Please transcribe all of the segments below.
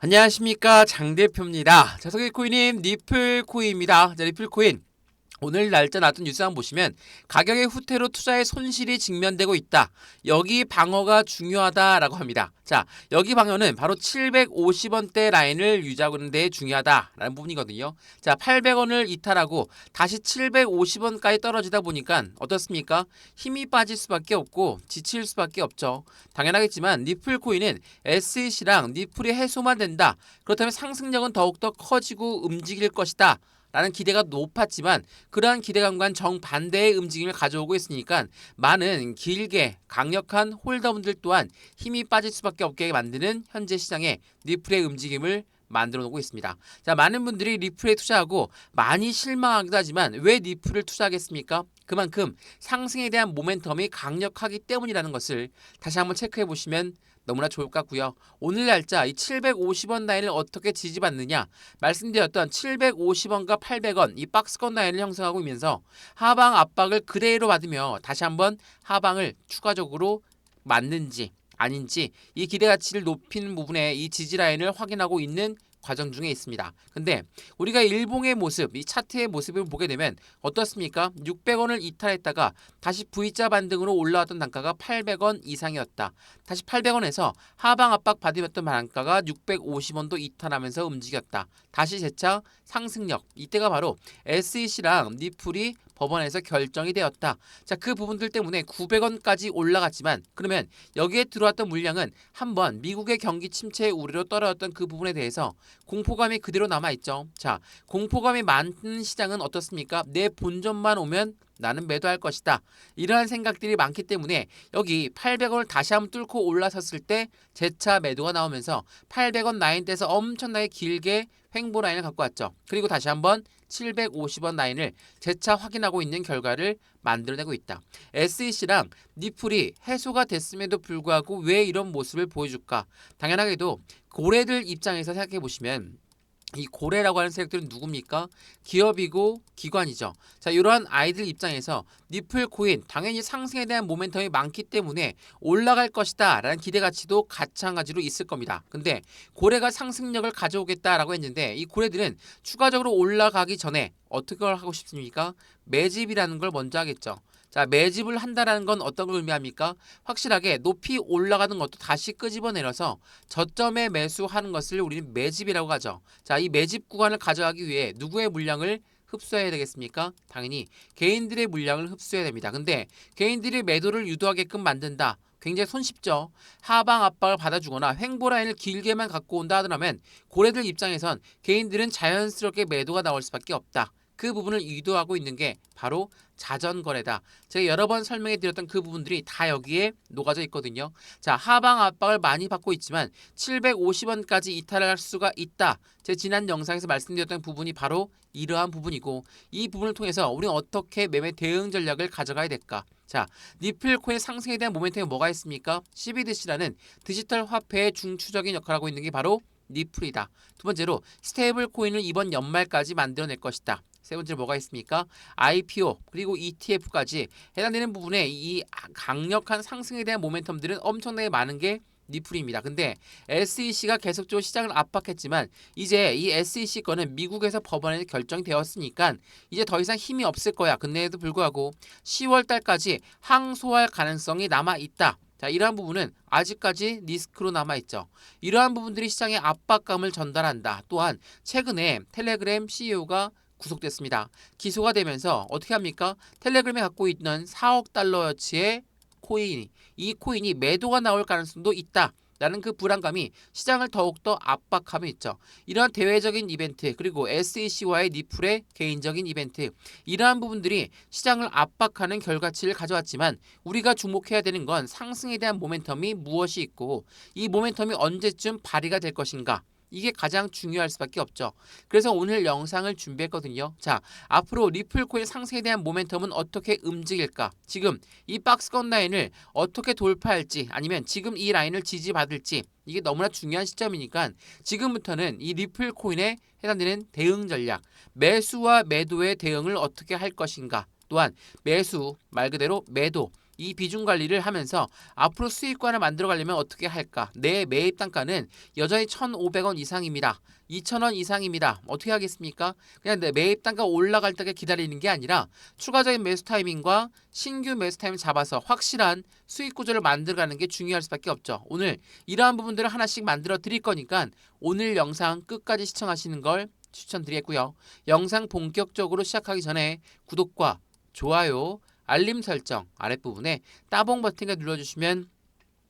안녕하십니까, 장 대표입니다. 자, 소개코인님 리플코인입니다. 자, 리플코인 오늘 날짜 나왔던 뉴스 한번 보시면 가격의 후퇴로 투자의 손실이 직면되고 있다. 여기 방어가 중요하다라고 합니다. 자, 여기 방어는 바로 750원대 라인을 유지하고 있는 데 중요하다라는 부분이거든요. 자, 800원을 이탈하고 다시 750원까지 떨어지다 보니까 어떻습니까? 힘이 빠질 수밖에 없고 지칠 수밖에 없죠. 당연하겠지만 리플코인은 SEC랑 리플이 해소만 된다. 그렇다면 상승력은 더욱더 커지고 움직일 것이다. 라는 기대가 높았지만 그러한 기대감과는 정반대의 움직임을 가져오고 있으니까 많은 길게 강력한 홀더분들 또한 힘이 빠질 수밖에 없게 만드는 현재 시장의 리플의 움직임을 만들어 놓고 있습니다. 자, 많은 분들이 리플에 투자하고 많이 실망하기도 하지만 왜 리플을 투자하겠습니까? 그만큼 상승에 대한 모멘텀이 강력하기 때문이라는 것을 다시 한번 체크해 보시면 너무나 좋을 것 같고요. 오늘 날짜 이 750원 라인을 어떻게 지지받느냐, 말씀드렸던 750원과 800원 이 박스권 라인을 형성하고 있면서 하방 압박을 그대로 받으며 다시 한번 하방을 추가적으로 맞는지 아닌지 이 기대 가치를 높이는 부분에 이 지지 라인을 확인하고 있는 과정 중에 있습니다. 근데 우리가 일봉의 모습, 이 차트의 모습을 보게 되면 어떻습니까? 600원을 이탈했다가 다시 V자 반등으로 올라왔던 단가가 800원 이상이었다. 다시 800원에서 하방 압박 받으셨던 단가가 650원도 이탈하면서 움직였다. 다시 재차 상승력, 이때가 바로 SEC랑 리플이 법원에서 결정이 되었다. 자, 그 부분들 때문에 900원까지 올라갔지만 그러면 여기에 들어왔던 물량은 한번 미국의 경기 침체 우려로 떨어졌던 그 부분에 대해서 공포감이 그대로 남아있죠. 자, 공포감이 많은 시장은 어떻습니까? 내 본전만 오면 나는 매도할 것이다. 이러한 생각들이 많기 때문에 여기 800원을 다시 한번 뚫고 올라섰을 때 재차 매도가 나오면서 800원 라인대에서 엄청나게 길게 횡보 라인을 갖고 왔죠. 그리고 다시 한번 750원 라인을 재차 확인하고 있는 결과를 만들어내고 있다. SEC랑 리플이 해소가 됐음에도 불구하고 왜 이런 모습을 보여줄까? 당연하게도 고래들 입장에서 생각해 보시면 이 고래라고 하는 세력들은 누굽니까? 기업이고 기관이죠. 자, 이러한 아이들 입장에서 리플 코인 당연히 상승에 대한 모멘텀이 많기 때문에 올라갈 것이다 라는 기대 가치도 마찬가지로 있을 겁니다. 근데 고래가 상승력을 가져오겠다라고 했는데 이 고래들은 추가적으로 올라가기 전에 어떻게 하고 싶습니까? 매집이라는 걸 먼저 하겠죠. 자, 매집을 한다라는 건 어떤 걸 의미합니까? 확실하게 높이 올라가는 것도 다시 끄집어내려서 저점에 매수하는 것을 우리는 매집이라고 하죠. 자, 이 매집 구간을 가져가기 위해 누구의 물량을 흡수해야 되겠습니까? 당연히 개인들의 물량을 흡수해야 됩니다. 근데 개인들이 매도를 유도하게끔 만든다. 굉장히 손쉽죠. 하방 압박을 받아주거나 횡보 라인을 길게만 갖고 온다 하더라면 고래들 입장에선 개인들은 자연스럽게 매도가 나올 수밖에 없다. 그 부분을 유도하고 있는 게 바로 자전거래다. 제가 여러 번 설명해 드렸던 그 부분들이 다 여기에 녹아져 있거든요. 자, 하방 압박을 많이 받고 있지만 750원까지 이탈할 수가 있다. 제 지난 영상에서 말씀드렸던 부분이 바로 이러한 부분이고 이 부분을 통해서 우리는 어떻게 매매 대응 전략을 가져가야 될까? 자, 리플코인 상승에 대한 모멘텀이 뭐가 있습니까? CBDC라는 디지털 화폐의 중추적인 역할을 하고 있는 게 바로 리플이다. 두 번째로 스테이블 코인을 이번 연말까지 만들어낼 것이다. 세 번째로 뭐가 있습니까? IPO 그리고 ETF까지 해당되는 부분에 이 강력한 상승에 대한 모멘텀들은 엄청나게 많은 게 리플입니다. 근데 SEC가 계속적으로 시장을 압박했지만 이제 이 SEC 거는 미국에서 법원에 결정되었으니까 이제 더 이상 힘이 없을 거야. 근데에도 불구하고 10월 달까지 항소할 가능성이 남아 있다. 자, 이러한 부분은 아직까지 리스크로 남아있죠. 이러한 부분들이 시장에 압박감을 전달한다. 또한 최근에 텔레그램 CEO가 구속됐습니다. 기소가 되면서 어떻게 합니까? 텔레그램에 갖고 있는 4억 달러어치의 이 코인이 매도가 나올 가능성도 있다. 라는 그 불안감이 시장을 더욱더 압박하고 있죠. 이러한 대외적인 이벤트 그리고 SEC와의 리플의 개인적인 이벤트 이러한 부분들이 시장을 압박하는 결과치를 가져왔지만 우리가 주목해야 되는 건 상승에 대한 모멘텀이 무엇이 있고 이 모멘텀이 언제쯤 발휘가 될 것인가 이게 가장 중요할 수밖에 없죠. 그래서 오늘 영상을 준비했거든요. 자, 앞으로 리플코인 상승에 대한 모멘텀은 어떻게 움직일까? 지금 이 박스권 라인을 어떻게 돌파할지 아니면 지금 이 라인을 지지받을지 이게 너무나 중요한 시점이니까 지금부터는 이 리플코인에 해당되는 대응 전략, 매수와 매도의 대응을 어떻게 할 것인가 또한 매수 말 그대로 매도 이 비중 관리를 하면서 앞으로 수익관을 만들어 가려면 어떻게 할까? 내 매입 단가는 여전히 1,500원 이상입니다. 2,000원 이상입니다. 어떻게 하겠습니까? 그냥 내 매입 단가 올라갈 때까지 기다리는 게 아니라 추가적인 매수 타이밍과 신규 매수 타이밍 잡아서 확실한 수익 구조를 만들어가는 게 중요할 수밖에 없죠. 오늘 이러한 부분들을 하나씩 만들어 드릴 거니까 오늘 영상 끝까지 시청하시는 걸 추천드리겠고요. 영상 본격적으로 시작하기 전에 구독과 좋아요, 알림 설정 아랫부분에 따봉 버튼을 눌러주시면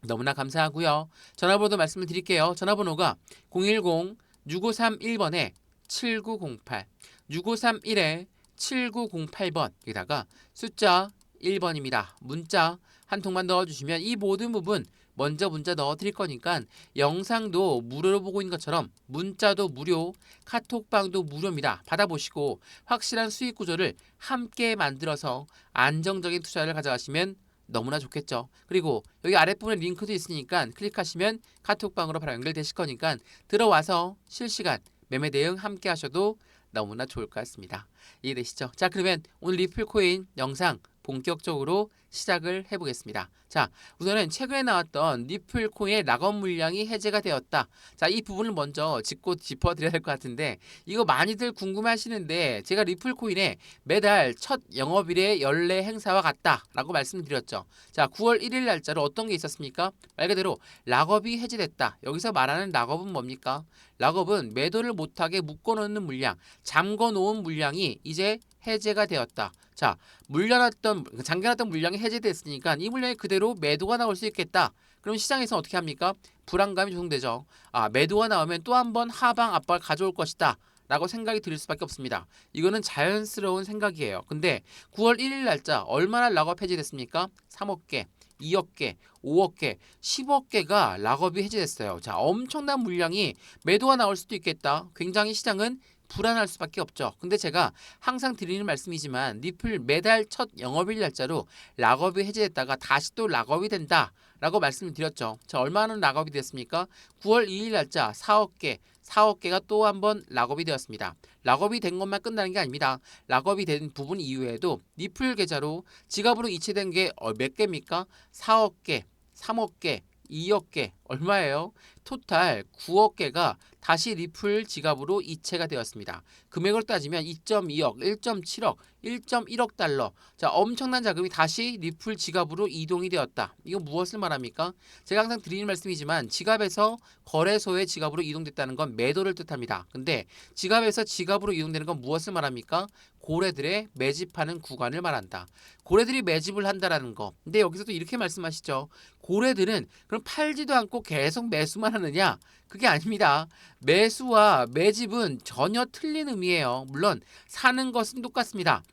너무나 감사하고요. 전화번호도 말씀을 드릴게요. 전화번호가 010-6531번에 7908, 6531에 7908번, 여기다가 숫자 1번입니다. 문자 한 통만 넣어주시면 이 모든 부분 먼저 문자 넣어드릴 거니까 영상도 무료로 보고 있는 것처럼 문자도 무료, 카톡방도 무료입니다. 받아보시고 확실한 수익 구조를 함께 만들어서 안정적인 투자를 가져가시면 너무나 좋겠죠. 그리고 여기 아랫부분에 링크도 있으니까 클릭하시면 카톡방으로 바로 연결되실 거니까 들어와서 실시간 매매 대응 함께 하셔도 너무나 좋을 것 같습니다. 이해되시죠? 자, 그러면 오늘 리플코인 영상 본격적으로 시작을 해보겠습니다. 자, 우선은 최근에 나왔던 리플코인의 락업 물량이 해제가 되었다. 자, 이 부분을 먼저 짚어드려야 될 것 같은데 이거 많이들 궁금해하시는데 제가 리플코인에 매달 첫 영업일의 연례 행사와 같다라고 말씀드렸죠. 자, 9월 1일 날짜로 어떤 게 있었습니까? 말 그대로 락업이 해제됐다. 여기서 말하는 락업은 뭡니까? 락업은 매도를 못하게 묶어놓는 물량, 잠궈놓은 물량이 이제 해제가 되었다. 자, 잠겨놨던 물량이 해제됐으니까 이 물량이 그대로 매도가 나올 수 있겠다. 그럼 시장에서 어떻게 합니까? 불안감이 조성되죠. 매도가 나오면 또 한 번 하방 압박을 가져올 것이다 라고 생각이 들 수밖에 없습니다. 이거는 자연스러운 생각이에요. 근데 9월 1일 날짜 얼마나 락업 해제됐습니까? 3억 개, 2억 개, 5억 개, 10억 개가 락업이 해제됐어요. 자, 엄청난 물량이 매도가 나올 수도 있겠다. 굉장히 시장은 불안할 수밖에 없죠. 근데 제가 항상 드리는 말씀이지만 리플 매달 첫 영업일 날짜로 락업이 해제됐다가 다시 또 락업이 된다 라고 말씀을 드렸죠. 자, 얼마나 락업이 됐습니까? 9월 2일 날짜 4억 개가 또 한 번 락업이 되었습니다. 락업이 된 것만 끝나는 게 아닙니다. 락업이 된 부분 이후에도 리플 계좌로 지갑으로 이체된 게 몇 개입니까? 4억 개, 3억 개, 2억 개, 얼마예요? 토탈 9억 개가 다시 리플 지갑으로 이체가 되었습니다. 금액을 따지면 2.2억, 1.7억, 1.1억 달러. 자, 엄청난 자금이 다시 리플 지갑으로 이동이 되었다. 이거 무엇을 말합니까? 제가 항상 드리는 말씀이지만 지갑에서 거래소의 지갑으로 이동됐다는 건 매도를 뜻합니다. 근데 지갑에서 지갑으로 이동되는 건 무엇을 말합니까? 고래들의 매집하는 구간을 말한다. 고래들이 매집을 한다라는 거. 근데 여기서도 이렇게 말씀하시죠. 고래들은 그럼 팔지도 않고 계속 매수만 하느냐? 그게 아닙니다. 매수와 매집은 전혀 틀린 의미예요. 물론 사는 것은 똑같습니다.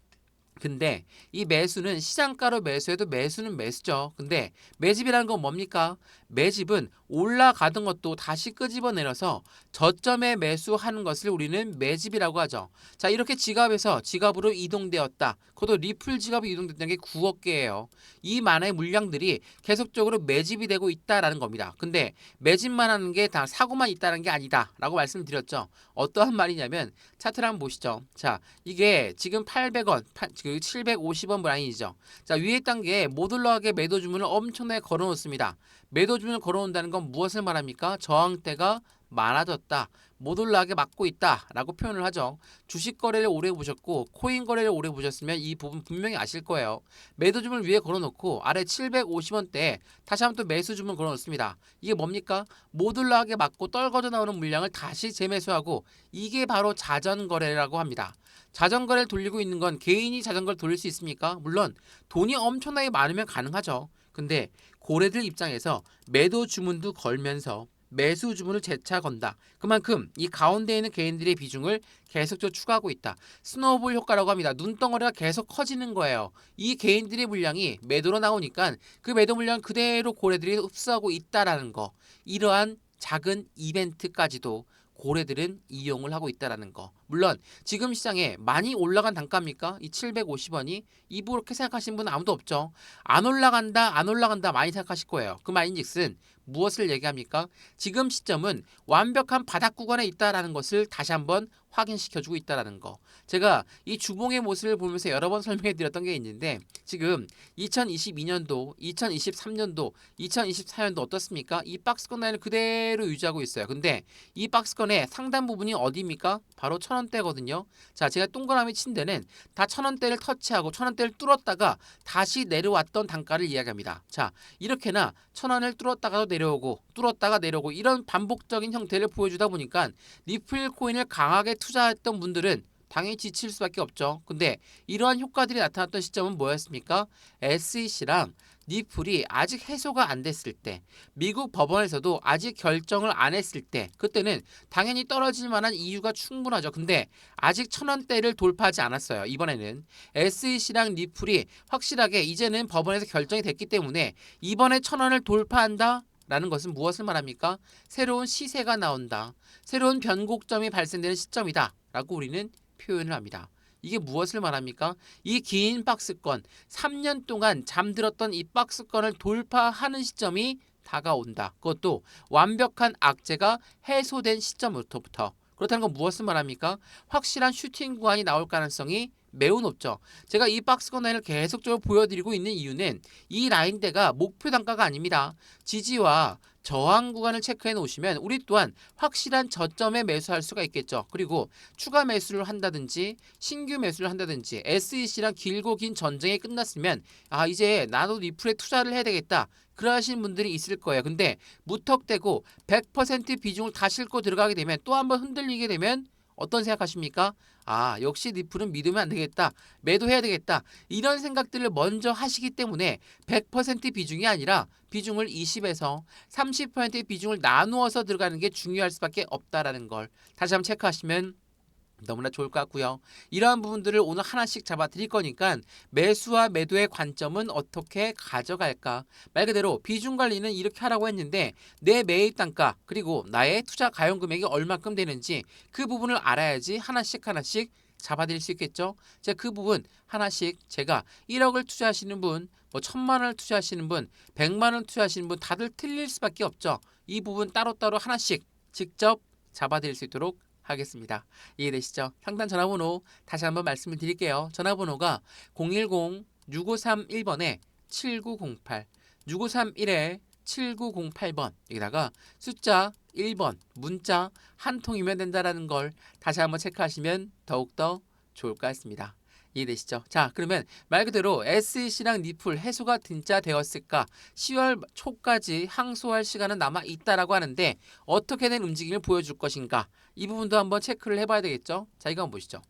근데 이 매수는 시장가로 매수해도 매수는 매수죠. 근데 매집이라는 건 뭡니까? 매집은 올라가던 것도 다시 끄집어내려서 저점에 매수하는 것을 우리는 매집이라고 하죠. 자, 이렇게 지갑에서 지갑으로 이동되었다. 그것도 리플 지갑이 이동됐다는 게 9억 개예요. 이 많은 물량들이 계속적으로 매집이 되고 있다라는 겁니다. 근데 매집만 하는 게 다 사고만 있다는 게 아니다 라고 말씀드렸죠. 어떠한 말이냐면 차트를 한번 보시죠. 자, 이게 지금 800원, 750원 라인이죠. 자, 위에 단계에 못 올라가게 매도 주문을 엄청나게 걸어놓습니다. 매도 주문을 걸어놓는다는 건 무엇을 말합니까? 저항대가 많아졌다. 못 올라가게 막고 있다 라고 표현을 하죠. 주식 거래를 오래 보셨고 코인 거래를 오래 보셨으면 이 부분 분명히 아실 거예요. 매도 주문을 위에 걸어놓고 아래 750원대에 다시 한번 또 매수 주문 걸어놓습니다. 이게 뭡니까? 못 올라가게 막고 떨궈져 나오는 물량을 다시 재매수하고 이게 바로 자전거래라고 합니다. 자전거래를 돌리고 있는 건 개인이 자전거를 돌릴 수 있습니까? 물론 돈이 엄청나게 많으면 가능하죠. 근데 고래들 입장에서 매도 주문도 걸면서 매수 주문을 재차 건다. 그만큼 이 가운데 있는 개인들의 비중을 계속적으로 추가하고 있다. 스노우볼 효과라고 합니다. 눈덩어리가 계속 커지는 거예요. 이 개인들의 물량이 매도로 나오니까 그 매도 물량 그대로 고래들이 흡수하고 있다라는 거. 이러한 작은 이벤트까지도 고래들은 이용을 하고 있다라는 거. 물론 지금 시장에 많이 올라간 단가입니까? 이 750원이 이렇게 생각하시는 분은 아무도 없죠. 안 올라간다 많이 생각하실 거예요. 그 말인즉슨 무엇을 얘기합니까? 지금 시점은 완벽한 바닥 구간에 있다라는 것을 다시 한번 확인시켜주고 있다라는 거. 제가 이 주봉의 모습을 보면서 여러 번 설명해 드렸던 게 있는데 지금 2022년도, 2023년도, 2024년도 어떻습니까? 이 박스권 라인을 그대로 유지하고 있어요. 근데 이 박스권의 상단 부분이 어디입니까? 바로 1,000원대거든요. 자, 제가 동그라미 친 데는 다 1,000원대를 터치하고 1,000원대를 뚫었다가 다시 내려왔던 단가를 이야기합니다. 자, 이렇게나 1,000원을 뚫었다가도 내려오고 뚫었다가 내려오고 이런 반복적인 형태를 보여주다 보니까 리플 코인을 강하게 투자했던 분들은 당연히 지칠 수밖에 없죠. 근데 이러한 효과들이 나타났던 시점은 뭐였습니까? SEC랑 니플이 아직 해소가 안 됐을 때, 미국 법원에서도 아직 결정을 안 했을 때, 그때는 당연히 떨어질 만한 이유가 충분하죠. 근데 아직 1,000원대를 돌파하지 않았어요. 이번에는 SEC랑 니플이 확실하게 이제는 법원에서 결정이 됐기 때문에 이번에 1,000원을 돌파한다? 라는 것은 무엇을 말합니까? 새로운 시세가 나온다. 새로운 변곡점이 발생되는 시점이다. 라고 우리는 표현을 합니다. 이게 무엇을 말합니까? 이 긴 박스권, 3년 동안 잠들었던 이 박스권을 돌파하는 시점이 다가온다. 그것도 완벽한 악재가 해소된 시점부터. 그렇다는 건 무엇을 말합니까? 확실한 슈팅 구간이 나올 가능성이 매우 높죠. 제가 이 박스권 라인을 계속적으로 보여드리고 있는 이유는 이 라인대가 목표 단가가 아닙니다. 지지와 저항 구간을 체크해 놓으시면 우리 또한 확실한 저점에 매수할 수가 있겠죠. 그리고 추가 매수를 한다든지 신규 매수를 한다든지 SEC랑 길고 긴 전쟁이 끝났으면 이제 나도 리플에 투자를 해야 되겠다. 그러하신 분들이 있을 거예요. 근데 무턱대고 100% 비중을 다 싣고 들어가게 되면 또 한번 흔들리게 되면 어떤 생각하십니까? 역시 리플은 믿으면 안 되겠다. 매도해야 되겠다. 이런 생각들을 먼저 하시기 때문에 100% 비중이 아니라 비중을 20에서 30%의 비중을 나누어서 들어가는 게 중요할 수밖에 없다라는 걸 다시 한번 체크하시면 너무나 좋을 것 같고요. 이러한 부분들을 오늘 하나씩 잡아 드릴 거니까 매수와 매도의 관점은 어떻게 가져갈까? 말 그대로 비중 관리는 이렇게 하라고 했는데 내 매입 단가 그리고 나의 투자 가용 금액이 얼마큼 되는지 그 부분을 알아야지 하나씩 잡아 드릴 수 있겠죠. 제가 그 부분 하나씩 제가 1억을 투자하시는 분, 1,000만 원을 투자하시는 분, 100만 원 투자하시는 분 다들 틀릴 수밖에 없죠. 이 부분 따로따로 하나씩 직접 잡아 드릴 수 있도록 하겠습니다. 이해되시죠? 상단 전화번호 다시 한번 말씀을 드릴게요. 전화번호가 010-6531번에 7908 6531에 7908번 여기다가 숫자 1번 문자 한 통이면 된다라는 걸 다시 한번 체크하시면 더욱더 좋을 것 같습니다. 이해되시죠? 자, 그러면 말 그대로 SEC랑 니플 해소가 진짜 되었을까? 10월 초까지 항소할 시간은 남아 있다라고 하는데 어떻게 된 움직임을 보여줄 것인가? 이 부분도 한번 체크를 해봐야 되겠죠? 자, 이거 한번 보시죠.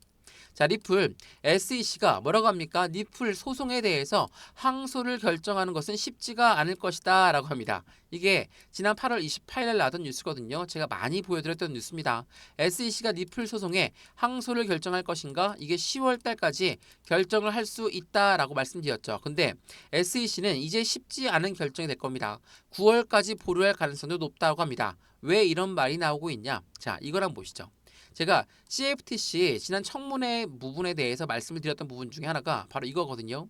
자, 리플 SEC가 뭐라고 합니까? 리플 소송에 대해서 항소를 결정하는 것은 쉽지가 않을 것이다 라고 합니다. 이게 지난 8월 28일 나왔던 뉴스거든요. 제가 많이 보여드렸던 뉴스입니다. SEC가 리플 소송에 항소를 결정할 것인가? 이게 10월 달까지 결정을 할 수 있다라고 말씀드렸죠. 근데 SEC는 이제 쉽지 않은 결정이 될 겁니다. 9월까지 보류할 가능성도 높다고 합니다. 왜 이런 말이 나오고 있냐? 자, 이걸 한번 보시죠. 제가 CFTC 지난 청문회 부분에 대해서 말씀을 드렸던 부분 중에 하나가 바로 이거거든요.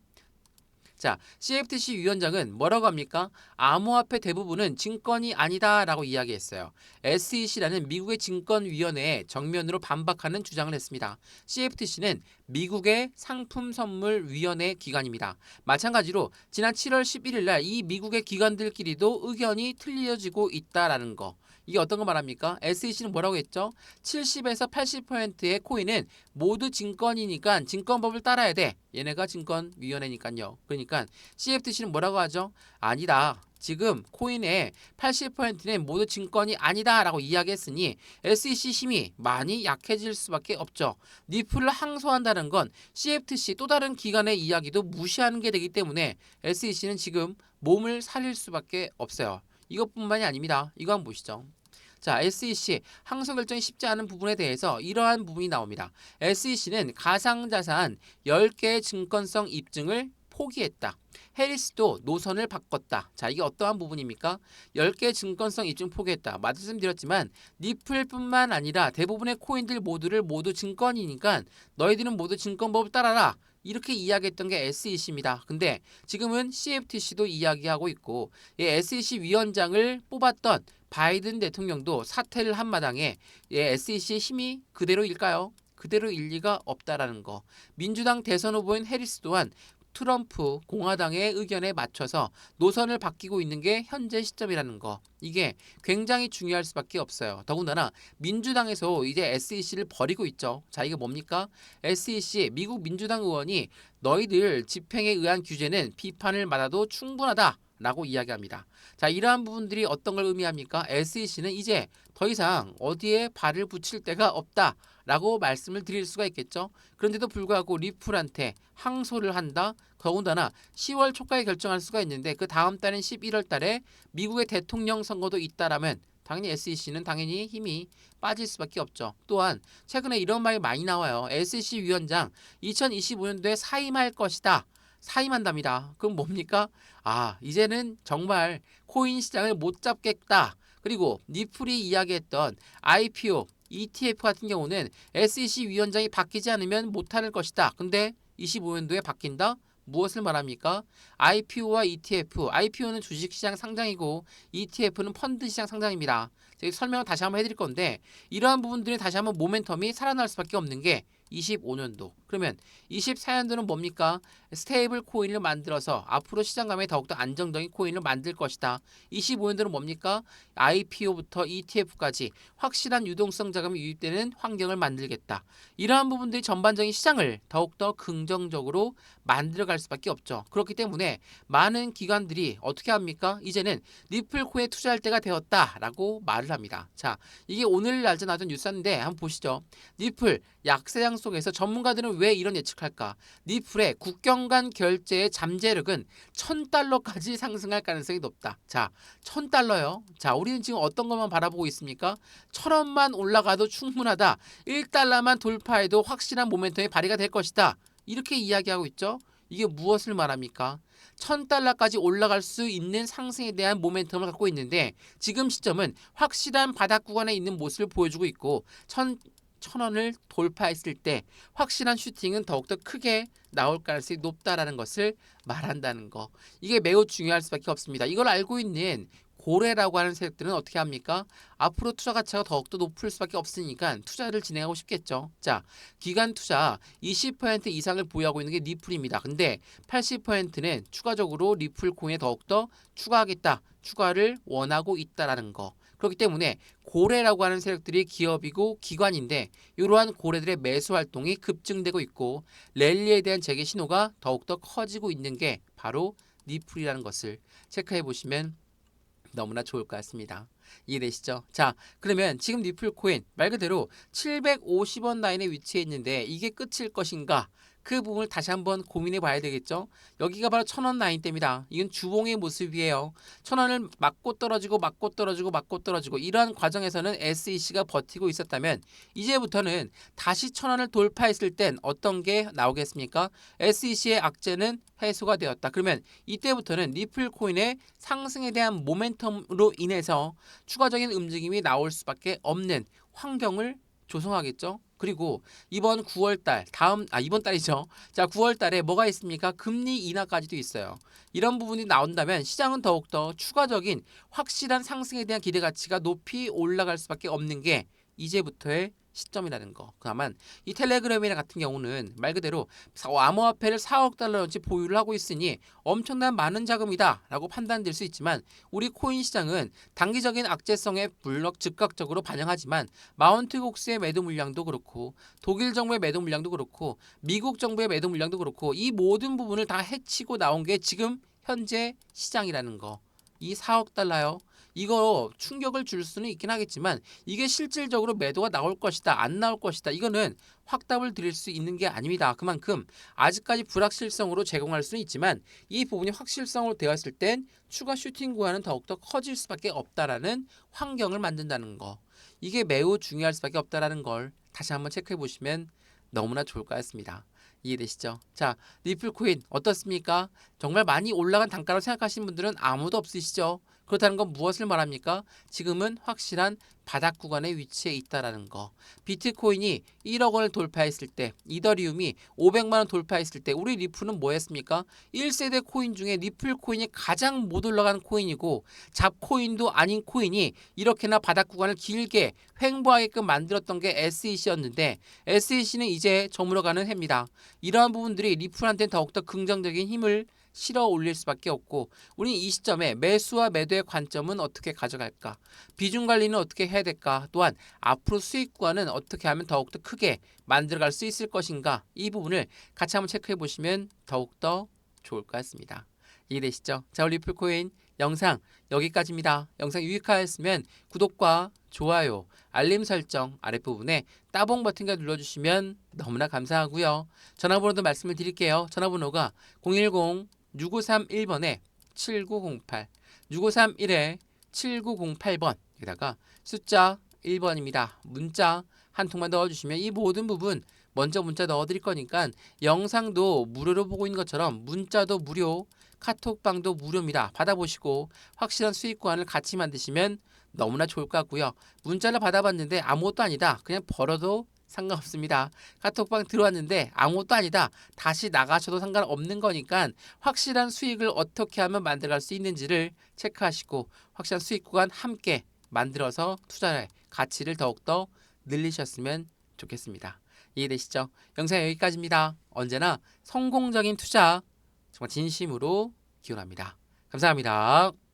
자, CFTC 위원장은 뭐라고 합니까? 암호화폐 대부분은 증권이 아니다라고 이야기했어요. SEC라는 미국의 증권위원회에 정면으로 반박하는 주장을 했습니다. CFTC는 미국의 상품선물위원회 기관입니다. 마찬가지로 지난 7월 11일 날 이 미국의 기관들끼리도 의견이 틀려지고 있다라는 거. 이게 어떤 거 말합니까? SEC는 뭐라고 했죠? 70에서 80%의 코인은 모두 증권이니까 증권법을 따라야 돼. 얘네가 증권위원회니까요. 그러니까 CFTC는 뭐라고 하죠? 아니다. 지금 코인의 80%는 모두 증권이 아니다 라고 이야기했으니 SEC 힘이 많이 약해질 수밖에 없죠. 니플을 항소한다는 건 CFTC 또 다른 기관의 이야기도 무시하는 게 되기 때문에 SEC는 지금 몸을 살릴 수밖에 없어요. 이것뿐만이 아닙니다. 이거 한번 보시죠. 자, SEC 항소 결정이 쉽지 않은 부분에 대해서 이러한 부분이 나옵니다. SEC는 가상자산 10개의 증권성 입증을 포기했다. 해리스도 노선을 바꿨다. 자, 이게 어떠한 부분입니까? 10개 증권성 입증 포기했다. 말씀드렸지만 니플뿐만 아니라 대부분의 코인들 모두 증권이니까 너희들은 모두 증권법을 따라라. 이렇게 이야기했던 게 SEC입니다. 근데 지금은 CFTC도 이야기하고 있고 SEC 위원장을 뽑았던 바이든 대통령도 사퇴를 한 마당에 SEC의 힘이 그대로일까요? 그대로일 리가 없다라는 거. 민주당 대선 후보인 해리스 또한 트럼프 공화당의 의견에 맞춰서 노선을 바뀌고 있는 게 현재 시점이라는 거. 이게 굉장히 중요할 수밖에 없어요. 더군다나 민주당에서 이제 SEC를 버리고 있죠. 자, 이게 뭡니까? SEC 미국 민주당 의원이 너희들 집행에 의한 규제는 비판을 받아도 충분하다. 라고 이야기합니다. 자, 이러한 부분들이 어떤 걸 의미합니까? SEC는 이제 더 이상 어디에 발을 붙일 데가 없다 라고 말씀을 드릴 수가 있겠죠. 그런데도 불구하고 리플한테 항소를 한다. 더군다나 10월 초까지 결정할 수가 있는데 그 다음 달인 11월 달에 미국의 대통령 선거도 있다라면 당연히 SEC는 당연히 힘이 빠질 수밖에 없죠. 또한 최근에 이런 말이 많이 나와요. SEC 위원장 2025년도에 사임할 것이다. 사임한답니다. 그럼 뭡니까? 이제는 정말 코인 시장을 못 잡겠다. 그리고 니플이 이야기했던 IPO, ETF 같은 경우는 SEC 위원장이 바뀌지 않으면 못할 것이다. 근데 25년도에 바뀐다? 무엇을 말합니까? IPO와 ETF, IPO는 주식시장 상장이고 ETF는 펀드시장 상장입니다. 제가 설명을 다시 한번 해드릴 건데 이러한 부분들이 다시 한번 모멘텀이 살아날 수밖에 없는 게 25년도. 그러면 24년도는 뭡니까? 스테이블 코인을 만들어서 앞으로 시장감에 더욱더 안정적인 코인을 만들 것이다. 25년도는 뭡니까? IPO부터 ETF까지 확실한 유동성 자금이 유입되는 환경을 만들겠다. 이러한 부분들이 전반적인 시장을 더욱더 긍정적으로 만들어갈 수밖에 없죠. 그렇기 때문에 많은 기관들이 어떻게 합니까? 이제는 리플 코인에 투자할 때가 되었다라고 말을 합니다. 자, 이게 오늘 날짜 나왔던 뉴스인데 한번 보시죠. 리플 약세장 속에서 전문가들은 왜 이런 예측할까? 리플의 국경 간 결제의 잠재력은 $1,000까지 상승할 가능성이 높다. 자, $1,000요. 자, 우리는 지금 어떤 것만 바라보고 있습니까? 1,000원만 올라가도 충분하다. $1만 돌파해도 확실한 모멘텀이 발휘가 될 것이다. 이렇게 이야기하고 있죠. 이게 무엇을 말합니까? $1,000까지 올라갈 수 있는 상승에 대한 모멘텀을 갖고 있는데 지금 시점은 확실한 바닥 구간에 있는 모습을 보여주고 있고 1,000원을 돌파했을 때 확실한 슈팅은 더욱더 크게 나올 가능성이 높다라는 것을 말한다는 거. 이게 매우 중요할 수밖에 없습니다. 이걸 알고 있는 고래라고 하는 세력들은 어떻게 합니까? 앞으로 투자 가치가 더욱더 높을 수밖에 없으니까 투자를 진행하고 싶겠죠. 자, 기관 투자 20% 이상을 보유하고 있는 게 리플입니다. 근데 80%는 추가적으로 리플 코인에 더욱더 추가하겠다. 추가를 원하고 있다라는 거. 그렇기 때문에 고래라고 하는 세력들이 기업이고 기관인데 이러한 고래들의 매수 활동이 급증되고 있고 랠리에 대한 재개 신호가 더욱더 커지고 있는 게 바로 리플이라는 것을 체크해 보시면 너무나 좋을 것 같습니다. 이해되시죠? 자, 그러면 지금 리플 코인 말 그대로 750원 라인에 위치해 있는데 이게 끝일 것인가? 그 부분을 다시 한번 고민해 봐야 되겠죠. 여기가 바로 1,000원 라인대입니다. 이건 주봉의 모습이에요. 1,000원을 맞고 떨어지고 맞고 떨어지고 맞고 떨어지고 이러한 과정에서는 SEC가 버티고 있었다면 이제부터는 다시 1,000원을 돌파했을 땐 어떤 게 나오겠습니까? SEC의 악재는 해소가 되었다. 그러면 이때부터는 리플 코인의 상승에 대한 모멘텀으로 인해서 추가적인 움직임이 나올 수밖에 없는 환경을 조성하겠죠. 그리고 이번 9월달 이번 달이죠. 자, 9월달에 뭐가 있습니까? 금리 인하까지도 있어요. 이런 부분이 나온다면 시장은 더욱더 추가적인 확실한 상승에 대한 기대 가치가 높이 올라갈 수밖에 없는 게 이제부터의 시점이라는 거. 다만 이 텔레그램이나 같은 경우는 말 그대로 암호화폐를 4억 달러치 보유를 하고 있으니 엄청난 많은 자금이다 라고 판단될 수 있지만 우리 코인 시장은 단기적인 악재성에 물론 즉각적으로 반영하지만 마운트 곡스의 매도 물량도 그렇고 독일 정부의 매도 물량도 그렇고 미국 정부의 매도 물량도 그렇고 이 모든 부분을 다 해치고 나온 게 지금 현재 시장이라는 거. 이 4억 달러요. 이거 충격을 줄 수는 있긴 하겠지만 이게 실질적으로 매도가 나올 것이다 안 나올 것이다 이거는 확답을 드릴 수 있는 게 아닙니다. 그만큼 아직까지 불확실성으로 제공할 수는 있지만 이 부분이 확실성으로 되었을 땐 추가 슈팅 구간은 더욱더 커질 수밖에 없다라는 환경을 만든다는 거. 이게 매우 중요할 수밖에 없다라는 걸 다시 한번 체크해 보시면 너무나 좋을 것 같습니다. 이해되시죠? 자, 리플 코인 어떻습니까? 정말 많이 올라간 단가로 생각하시는 분들은 아무도 없으시죠? 그렇다는 건 무엇을 말합니까? 지금은 확실한 바닥 구간에 위치해 있다라는 거. 비트코인이 1억 원을 돌파했을 때, 이더리움이 500만 원 돌파했을 때 우리 리플은 뭐 했습니까? 1세대 코인 중에 리플 코인이 가장 못 올라간 코인이고 잡코인도 아닌 코인이 이렇게나 바닥 구간을 길게 횡보하게끔 만들었던 게 SEC였는데 SEC는 이제 저물어가는 해입니다. 이러한 부분들이 리플한테는 더욱더 긍정적인 힘을 실어 올릴 수밖에 없고 우리 이 시점에 매수와 매도의 관점은 어떻게 가져갈까? 비중 관리는 어떻게 해야 될까? 또한 앞으로 수익 구간은 어떻게 하면 더욱더 크게 만들어갈 수 있을 것인가? 이 부분을 같이 한번 체크해 보시면 더욱더 좋을 것 같습니다. 이해되시죠? 자, 우리 리플코인 영상 여기까지입니다. 영상 유익하였으면 구독과 좋아요, 알림 설정 아랫부분에 따봉 버튼과 눌러주시면 너무나 감사하고요. 전화번호도 말씀을 드릴게요. 전화번호가 010-6931번에 7908 6531에 7908번 여기다가 숫자 1번입니다. 문자 한 통만 넣어주시면 이 모든 부분 먼저 문자 넣어드릴 거니까 영상도 무료로 보고 있는 것처럼 문자도 무료, 카톡방도 무료입니다. 받아보시고 확실한 수익 구간을 같이 만드시면 너무나 좋을 것 같고요. 문자를 받아봤는데 아무것도 아니다. 그냥 벌어도 상관없습니다. 카톡방 들어왔는데 아무것도 아니다. 다시 나가셔도 상관없는 거니까 확실한 수익을 어떻게 하면 만들어갈 수 있는지를 체크하시고 확실한 수익 구간 함께 만들어서 투자의 가치를 더욱더 늘리셨으면 좋겠습니다. 이해되시죠? 영상 여기까지입니다. 언제나 성공적인 투자 정말 진심으로 기원합니다. 감사합니다.